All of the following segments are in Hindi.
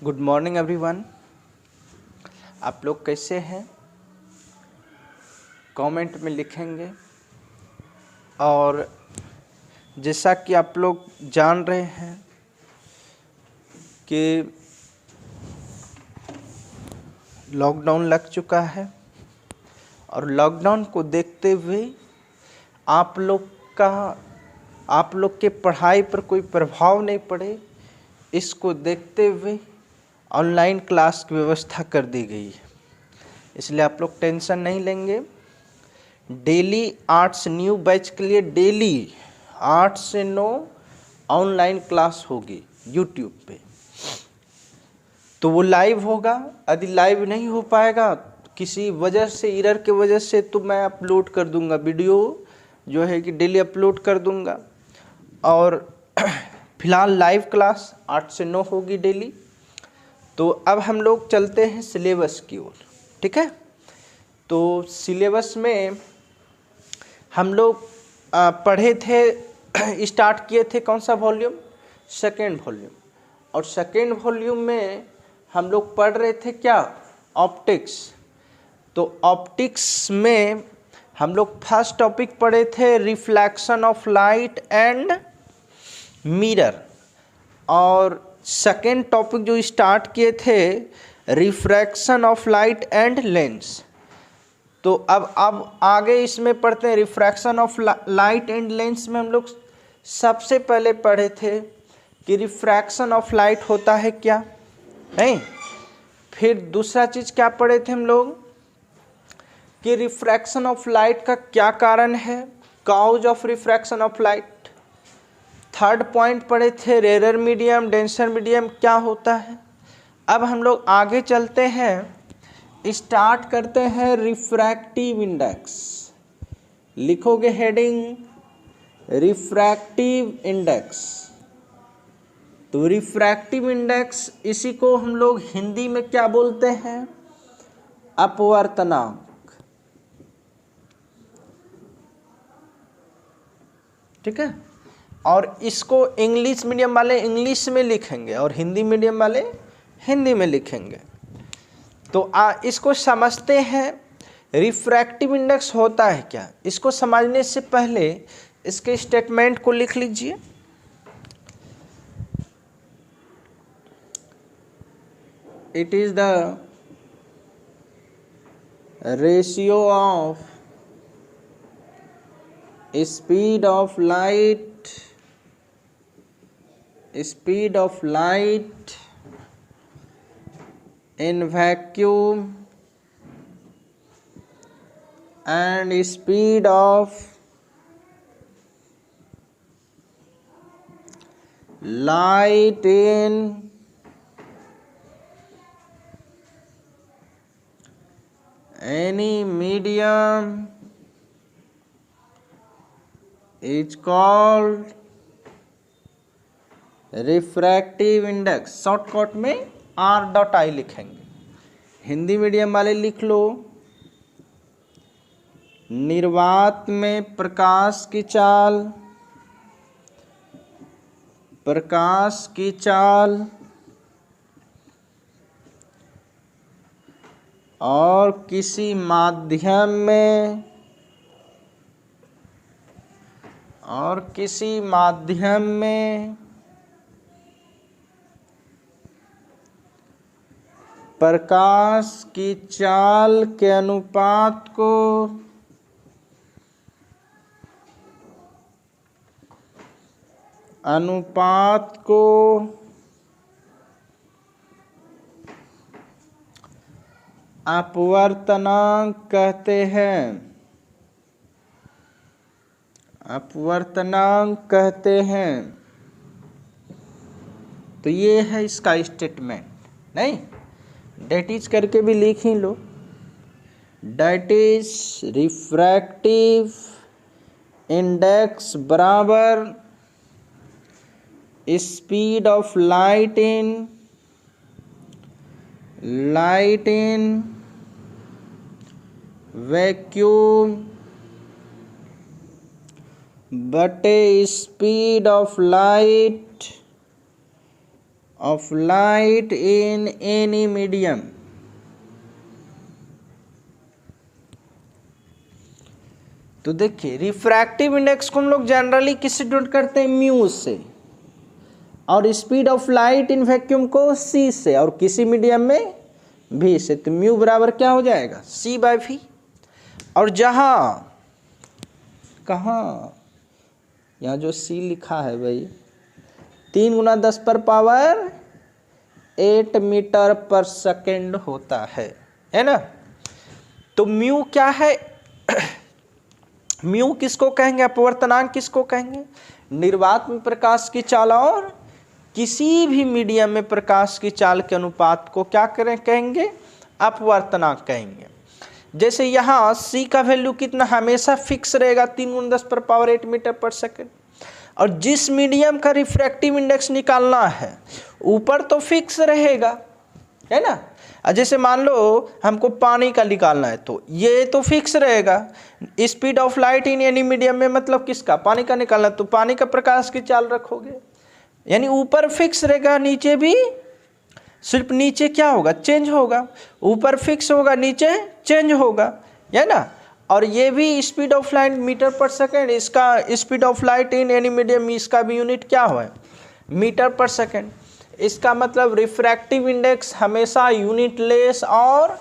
Good morning everyone. आप लोग कैसे हैं? कमेंट में लिखेंगे। और जैसा कि आप लोग जान रहे हैं कि लॉकडाउन लग चुका है और लॉकडाउन को देखते हुए आप लोग के पढ़ाई पर कोई प्रभाव नहीं पड़े, इसको देखते हुए ऑनलाइन क्लास की व्यवस्था कर दी गई है। इसलिए आप लोग टेंशन नहीं लेंगे। डेली 8 से न्यू बैच के लिए डेली 8 से 9 ऑनलाइन क्लास होगी यूट्यूब पे। तो वो लाइव होगा। यदि लाइव नहीं हो पाएगा किसी वजह से, एरर के वजह से, तो मैं अपलोड कर दूंगा वीडियो, जो है कि डेली अपलोड कर दूंगा। और फिलहाल लाइव क्लास 8 से 9 होगी डेली। तो अब हम लोग चलते हैं सिलेबस की ओर, ठीक है। तो सिलेबस में हम लोग पढ़े थे, स्टार्ट किए थे कौन सा वॉल्यूम? Second volume. और सेकेंड वॉल्यूम में हम लोग पढ़ रहे थे क्या? ऑप्टिक्स। तो ऑप्टिक्स में हम लोग फर्स्ट टॉपिक पढ़े थे reflection of light and mirror. और सेकेंड टॉपिक जो स्टार्ट किए थे refraction of light and lens. तो अब आगे इसमें पढ़ते हैं refraction of light and lens में हम लोग सबसे पहले पढ़े थे कि रिफ्रैक्शन ऑफ लाइट होता है क्या, नहीं। फिर दूसरा चीज़ क्या पढ़े थे हम लोग कि रिफ्रैक्शन ऑफ लाइट का क्या कारण है, cause of refraction of light. Third point पढ़े थे रेयर मीडियम, डेंसर मीडियम क्या होता है। अब हम लोग आगे चलते हैं, स्टार्ट करते हैं रिफ्रैक्टिव इंडेक्स। लिखोगे हेडिंग रिफ्रैक्टिव इंडेक्स। तो रिफ्रैक्टिव इंडेक्स, इसी को हम लोग हिंदी में क्या बोलते हैं? अपवर्तनांक, ठीक है। और इसको इंग्लिश मीडियम वाले इंग्लिश में लिखेंगे और हिंदी मीडियम वाले हिंदी में लिखेंगे। तो इसको समझते हैं रिफ्रैक्टिव इंडेक्स होता है क्या। इसको समझने से पहले इसके स्टेटमेंट को लिख लीजिए। It is the ratio of speed of light in vacuum and speed of light in any medium is called refractive index। Shortcut में R.I लिखेंगे। हिंदी मीडियम वाले लिख लो, निर्वात में प्रकाश की चाल और किसी माध्यम में प्रकाश की चाल के अनुपात को अपवर्तनांक कहते हैं। तो ये है इसका स्टेटमेंट, नहीं। डेट इज करके भी लिख ही लो। डेट इज रिफ्रैक्टिव इंडेक्स बराबर speed of light in vacuum बटे speed of light of light in any medium. तो देखिए रिफ्रैक्टिव इंडेक्स को हम लोग जनरली किससे डिनोट करते हैं, म्यू से, और speed of light in vacuum को सी से, और किसी मीडियम में भी से। तो म्यू बराबर क्या हो जाएगा, सी बाय वी। और जहां कहाँ, यहाँ जो सी लिखा है भाई 3 × 10⁻8 मीटर पर सेकेंड होता है ना। तो म्यू क्या है म्यू किसको कहेंगे, अपवर्तनांक किसको कहेंगे, निर्वात में प्रकाश की चाल और किसी भी मीडियम में प्रकाश की चाल के अनुपात को क्या कहेंगे, अपवर्तनांक कहेंगे। जैसे यहाँ c का वैल्यू कितना हमेशा फिक्स रहेगा 3 × 10⁸ मीटर पर सेकेंड, और जिस मीडियम का रिफ्रैक्टिव इंडेक्स निकालना है ऊपर तो फिक्स रहेगा, है ना। जैसे मान लो हमको पानी का निकालना है तो ये तो फिक्स रहेगा, speed of light in any medium में मतलब किसका, पानी का निकालना, तो पानी का प्रकाश की चाल रखोगे, यानी ऊपर फिक्स रहेगा, नीचे भी सिर्फ नीचे क्या होगा, चेंज होगा, ऊपर फिक्स होगा नीचे चेंज होगा, है ना। और ये भी स्पीड ऑफ लाइट मीटर पर सेकेंड, इसका speed of light in any medium, इसका भी यूनिट क्या हुआ है, मीटर पर सेकेंड। इसका मतलब रिफ्रैक्टिव इंडेक्स हमेशा यूनिट लेस और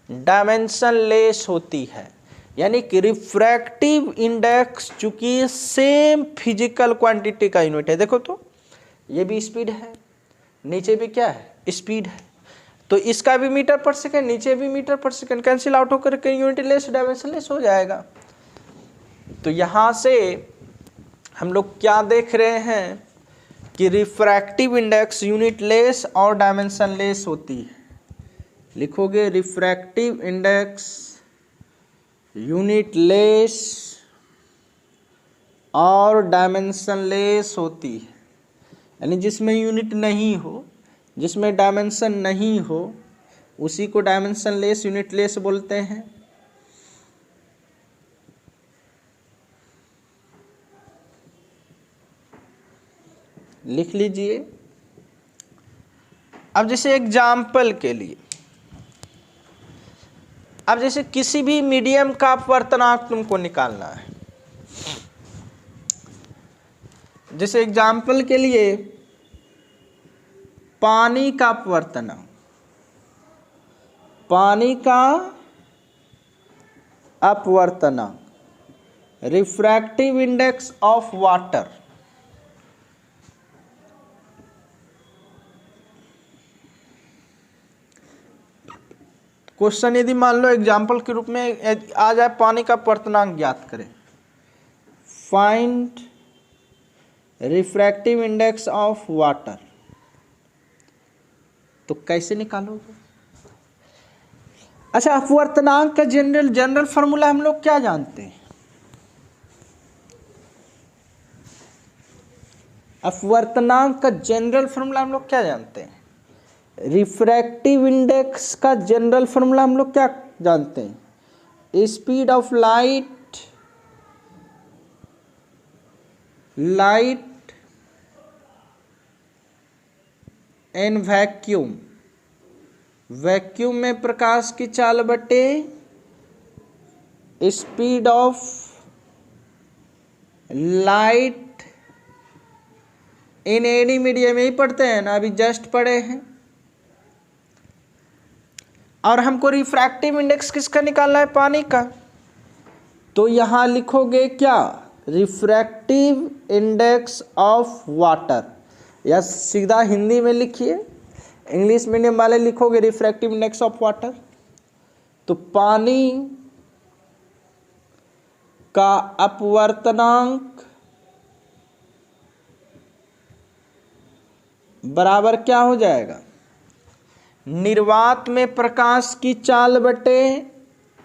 डायमेंशन लेस होती है, यानी कि रिफ्रैक्टिव इंडेक्स चूंकि सेम फिजिकल क्वांटिटी का यूनिट है, देखो तो ये भी स्पीड है, नीचे भी क्या है, स्पीड है, तो इसका भी मीटर पर सेकेंड, नीचे भी मीटर पर सेकेंड, कैंसिल आउट होकर के यूनिट लेस डायमेंशन लेस हो जाएगा। तो यहाँ से हम लोग क्या देख रहे हैं कि रिफ्रैक्टिव इंडेक्स यूनिट लेस और डायमेंशन लेस होती है। लिखोगे रिफ्रैक्टिव इंडेक्स यूनिट लेस और डायमेंशन लेस होती है, यानी जिसमें यूनिट नहीं हो, जिसमें डायमेंशन नहीं हो, उसी को डायमेंशन लेस यूनिट लेस बोलते हैं। लिख लीजिए। अब जैसे एग्जाम्पल के लिए, अब जैसे किसी भी मीडियम का अपवर्तनांक तुमको निकालना है, जैसे एग्जाम्पल के लिए पानी का अपवर्तनांक, पानी का अपवर्तनांक, refractive index of water, question यदि मान लो एग्जाम्पल के रूप में आ जाए पानी का अपवर्तनांक ज्ञात करें, find refractive index of water, तो कैसे निकालोगे। अच्छा, अपवर्तनांक का जनरल फॉर्मूला हम लोग क्या जानते हैं, अपवर्तनांक का जनरल फॉर्मूला हम लोग क्या जानते हैं, रिफ्रैक्टिव इंडेक्स का जनरल फॉर्मूला हम लोग क्या जानते हैं, speed of light in vacuum, vacuum में प्रकाश की चाल बटे speed of light in any medium, यही पढ़ते हैं ना, अभी जस्ट पढ़े हैं। और हमको रिफ्रैक्टिव इंडेक्स किसका निकालना है, पानी का, तो यहां लिखोगे क्या, रिफ्रैक्टिव इंडेक्स ऑफ वाटर, या सीधा हिंदी में लिखिए, इंग्लिश मीडियम वाले लिखोगे रिफ्रैक्टिव इंडेक्स ऑफ वाटर। तो पानी का अपवर्तनांक बराबर क्या हो जाएगा, निर्वात में प्रकाश की चाल बटे,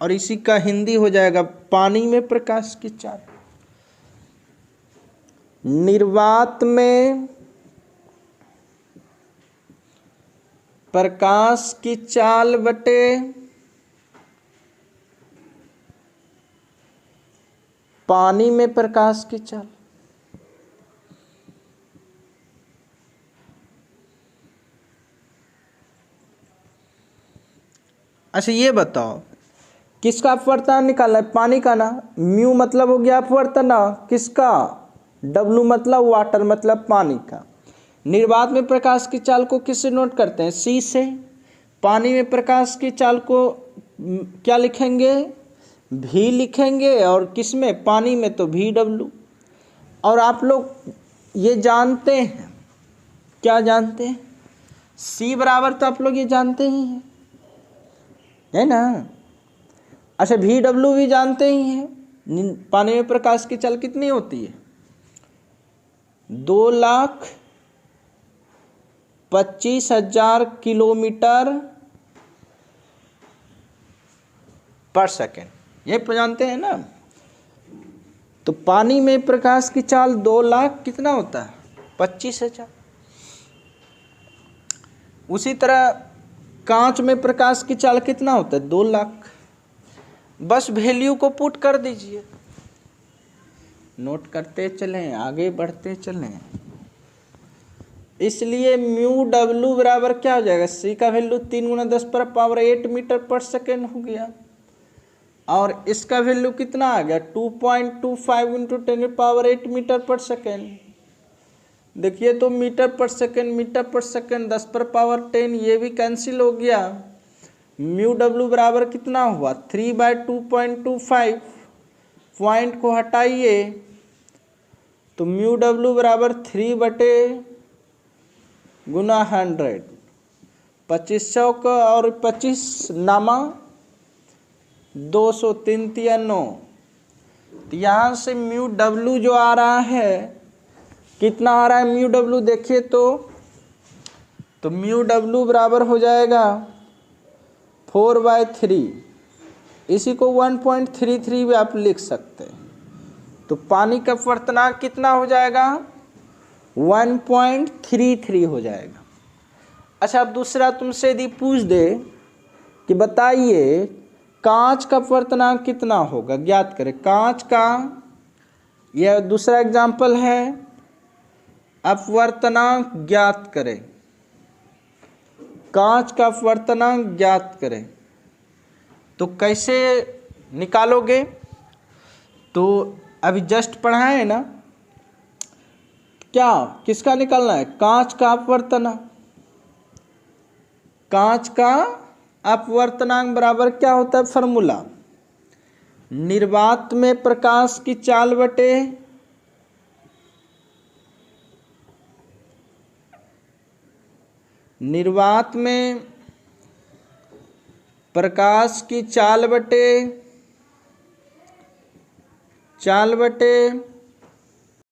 और इसी का हिंदी हो जाएगा पानी में प्रकाश की चाल। निर्वात में प्रकाश की चाल बटे पानी में प्रकाश की चाल। अच्छा ये बताओ, किसका अपवर्तनांक निकालना है? पानी का ना। म्यू मतलब हो गया अपवर्तनांक किसका? डब्लू मतलब वाटर, मतलब पानी का। निर्वात में प्रकाश की चाल को किससे नोट करते हैं? सी से। पानी में प्रकाश की चाल को क्या लिखेंगे? भी लिखेंगे। और किस में? पानी में तो भी डब्लू। और आप लोग ये जानते हैं, क्या जानते हैं? सी बराबर तो आप लोग ये जानते ही हैं, है ना? अच्छा भी डब्लू भी जानते ही हैं। पानी में प्रकाश की चाल कितनी होती है? 2,25,000 किलोमीटर पर सेकेंड, ये जानते हैं ना? तो पानी में प्रकाश की चाल 2 लाख कितना होता है? 25,000। उसी तरह कांच में प्रकाश की चाल कितना होता है? 2 लाख। बस वैल्यू को पुट कर दीजिए, नोट करते चलें, आगे बढ़ते चलें। इसलिए म्यू डब्लू बराबर क्या हो जाएगा? सी का वैल्यू 3 × 10⁸ मीटर पर सेकेंड हो गया। और इसका वैल्यू कितना आ गया? 2.25 × 10⁸ मीटर पर सेकेंड। देखिए तो मीटर पर सेकेंड 10⁻10, ये भी कैंसिल हो गया। म्यू डब्लू बराबर कितना हुआ? 3/2.25। पॉइंट को हटाइए तो म्यू डब्लू बराबर 3/×100। 2500 का और 25 नामा 200, 3 × 9। तो यहाँ से म्यू डब्लू जो आ रहा है, कितना आ रहा है म्यू डब्लू? देखिए तो म्यू डब्लू बराबर हो जाएगा 4/3। इसी को 1.33 भी आप लिख सकते हैं। तो पानी का अपवर्तनांक कितना हो जाएगा? 1.33 हो जाएगा। अच्छा अब दूसरा तुमसे यदि पूछ दे कि बताइए कांच का अपवर्तनांक कितना होगा, ज्ञात करें। कांच का, यह दूसरा एग्जाम्पल है, अपवर्तनांक ज्ञात करें। कांच का अपवर्तनांक ज्ञात करें तो कैसे निकालोगे? तो अभी जस्ट पढ़ा है ना, क्या किसका निकालना है? कांच का अपवर्तनांक। कांच का अपवर्तनांक बराबर क्या होता है? फॉर्मूला निर्वात में प्रकाश की चाल बटे निर्वात में प्रकाश की चाल बटे